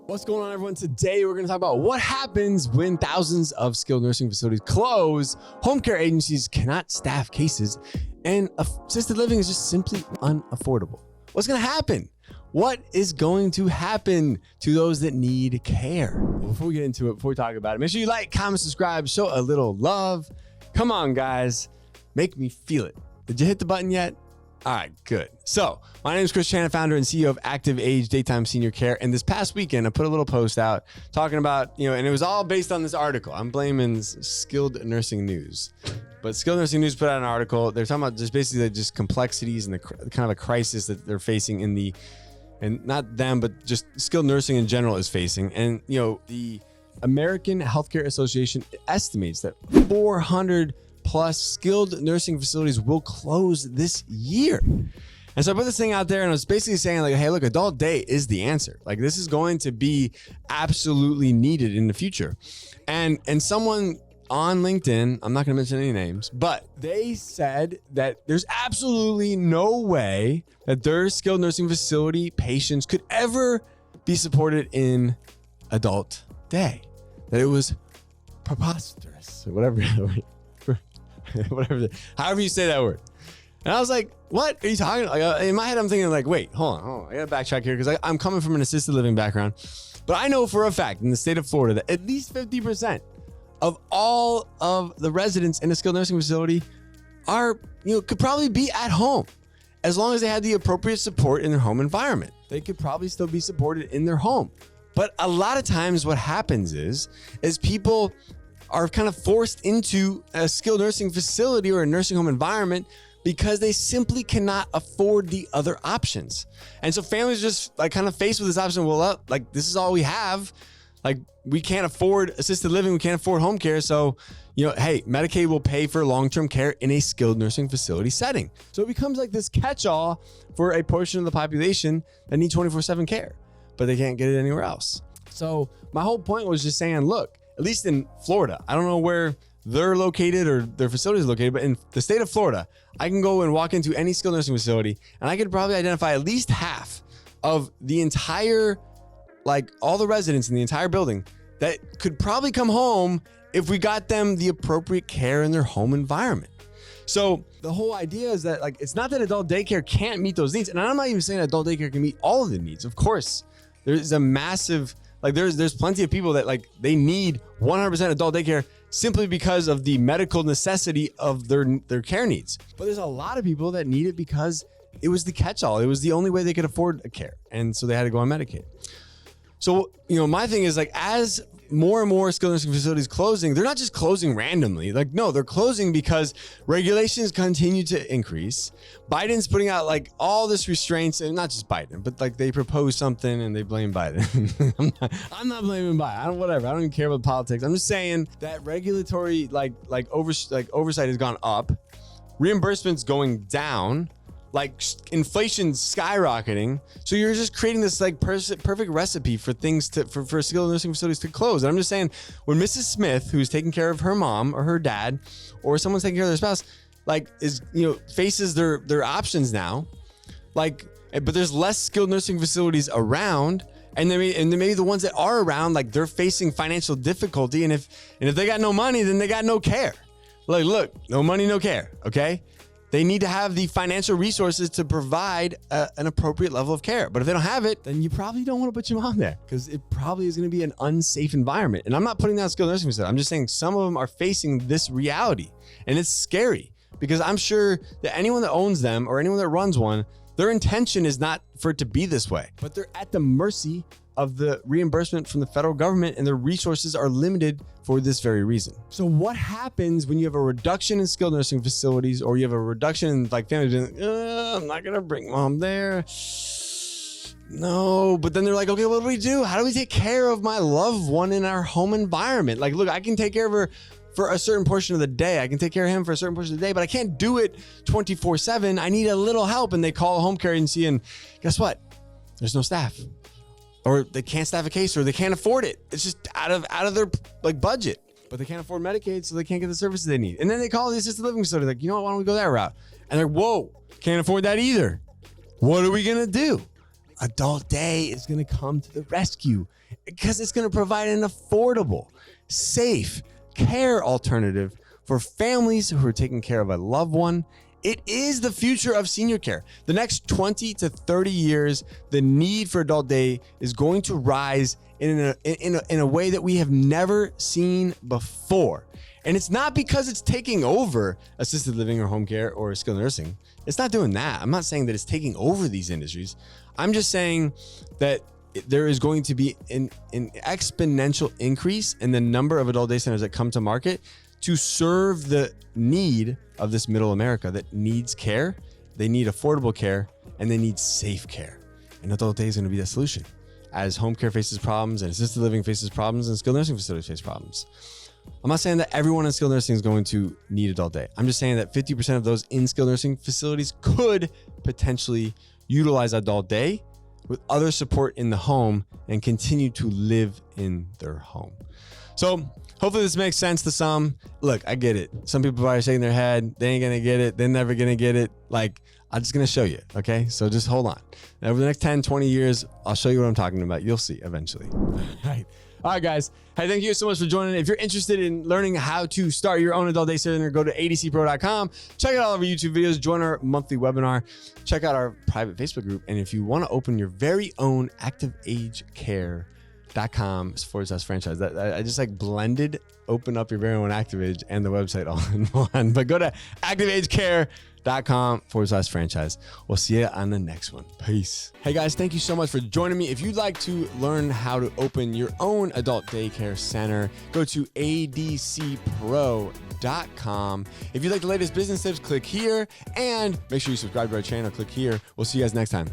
What's going on, everyone? Today, we're going to talk about what happens when thousands of skilled nursing facilities close, home care agencies cannot staff cases, and assisted living is just simply unaffordable. What's going to happen? What is going to happen to those that need care? Well, before we get into it, before we talk about it, make sure you like, comment, subscribe, show a little love. Come on, guys. Make me feel it. Did you hit the button yet? All right, good. So my name is Chris Chan, founder and CEO of Active Age Daytime Senior Care. And this past weekend, I put a little post out talking about, and it was all based on this article. I'm blaming Skilled Nursing News. But Skilled Nursing News put out an article. They're talking about just basically just complexities and the kind of a crisis that they're facing and not them, but just skilled nursing in general is facing. And, the American Healthcare Association estimates that 400 plus skilled nursing facilities will close this year. And so I put this thing out there and I was basically saying like, hey, look, adult day is the answer. Like this is going to be absolutely needed in the future. And someone on LinkedIn, I'm not going to mention any names, but they said that there's absolutely no way that their skilled nursing facility patients could ever be supported in adult day. That it was preposterous or whatever. However you say that word. And I was like, what are you talking about? Like, in my head, I'm thinking like, wait, hold on. I got to backtrack here because I'm coming from an assisted living background. But I know for a fact in the state of Florida that at least 50% of all of the residents in a skilled nursing facility are, could probably be at home as long as they had the appropriate support in their home environment. They could probably still be supported in their home. But a lot of times what happens is people are kind of forced into a skilled nursing facility or a nursing home environment because they simply cannot afford the other options. And so families just like kind of faced with this option. Well, like this is all we have. Like we can't afford assisted living. We can't afford home care. So, hey, Medicaid will pay for long-term care in a skilled nursing facility setting. So it becomes like this catch-all for a portion of the population that need 24/7 care, but they can't get it anywhere else. So my whole point was just saying, look, at least in Florida, I don't know where they're located or their facility is located, but in the state of Florida, I can go and walk into any skilled nursing facility and I could probably identify at least half of the entire, like all the residents in the entire building that could probably come home if we got them the appropriate care in their home environment. So the whole idea is that like, it's not that adult daycare can't meet those needs. And I'm not even saying adult daycare can meet all of the needs. Of course, there's a massive, like there's plenty of people that like they need 100% adult daycare simply because of the medical necessity of their care needs. But there's a lot of people that need it because it was the catch-all. It was the only way they could afford a care. And so they had to go on Medicaid. So, my thing is like, as more and more skilled nursing facilities closing, they're not just closing randomly. Like, no, they're closing because regulations continue to increase. Biden's putting out like all this restraints, and not just Biden, but like they propose something and they blame Biden. I'm not blaming Biden. I don't even care about politics. I'm just saying that regulatory oversight has gone up, reimbursement's going down, like inflation's skyrocketing. So you're just creating this like perfect recipe for things for skilled nursing facilities to close. And I'm just saying, when Mrs. Smith, who's taking care of her mom or her dad, or someone's taking care of their spouse, like faces their options now, like, but there's less skilled nursing facilities around. And then maybe the ones that are around, like they're facing financial difficulty. And if they got no money, then they got no care. Like, look, no money, no care. Okay. They need to have the financial resources to provide an appropriate level of care. But if they don't have it, then you probably don't want to put your mom there because it probably is going to be an unsafe environment. And I'm not putting down skilled nursing facilities. I'm just saying some of them are facing this reality. And it's scary because I'm sure that anyone that owns them or anyone that runs one, their intention is not for it to be this way. But they're at the mercy of the reimbursement from the federal government, and their resources are limited for this very reason. So what happens when you have a reduction in skilled nursing facilities, or you have a reduction in like families being like, I'm not gonna bring mom there. No, but then they're like, okay, what do we do? How do we take care of my loved one in our home environment? Like, look, I can take care of her for a certain portion of the day. I can take care of him for a certain portion of the day, but I can't do it 24/7. I need a little help. And they call a home care agency, and guess what? There's no staff. Or they can't staff a case, or they can't afford it. It's just out of their like budget. But they can't afford Medicaid, so they can't get the services they need. And then they call the assisted living facility, like, why don't we go that route? And they're, whoa, can't afford that either. What are we gonna do? Adult Day is going to come to the rescue because it's going to provide an affordable, safe care alternative for families who are taking care of a loved one. It is the future of senior care. The next 20 to 30 years, the need for Adult Day is going to rise in a way that we have never seen before. And it's not because it's taking over assisted living or home care or skilled nursing. It's not doing that. I'm not saying that it's taking over these industries. I'm just saying that there is going to be an exponential increase in the number of adult day centers that come to market to serve the need of this middle America that needs care. They need affordable care and they need safe care. And Adult Day is going to be that solution as home care faces problems and assisted living faces problems and skilled nursing facilities face problems. I'm not saying that everyone in skilled nursing is going to need Adult Day. I'm just saying that 50% of those in skilled nursing facilities could potentially utilize Adult Day with other support in the home and continue to live in their home. So hopefully this makes sense to some. Look, I get it. Some people are shaking their head. They ain't going to get it. They're never going to get it. Like, I'm just going to show you. Okay. So just hold on. And over the next 10, 20 years, I'll show you what I'm talking about. You'll see eventually. All right, guys. Hey, thank you so much for joining. If you're interested in learning how to start your own adult day center, go to adcpro.com. Check out all of our YouTube videos. Join our monthly webinar. Check out our private Facebook group. And if you want to open your very own activeagecare.com/franchise, I just like blended open up your very own Active Age and the website all in one. But go to activeagecare.com/franchise. We'll see you on the next one. Peace. Hey guys, thank you so much for joining me. If you'd like to learn how to open your own adult daycare center, go to adcpro.com. If you'd like the latest business tips, click here and make sure you subscribe to our channel. Click here. We'll see you guys next time.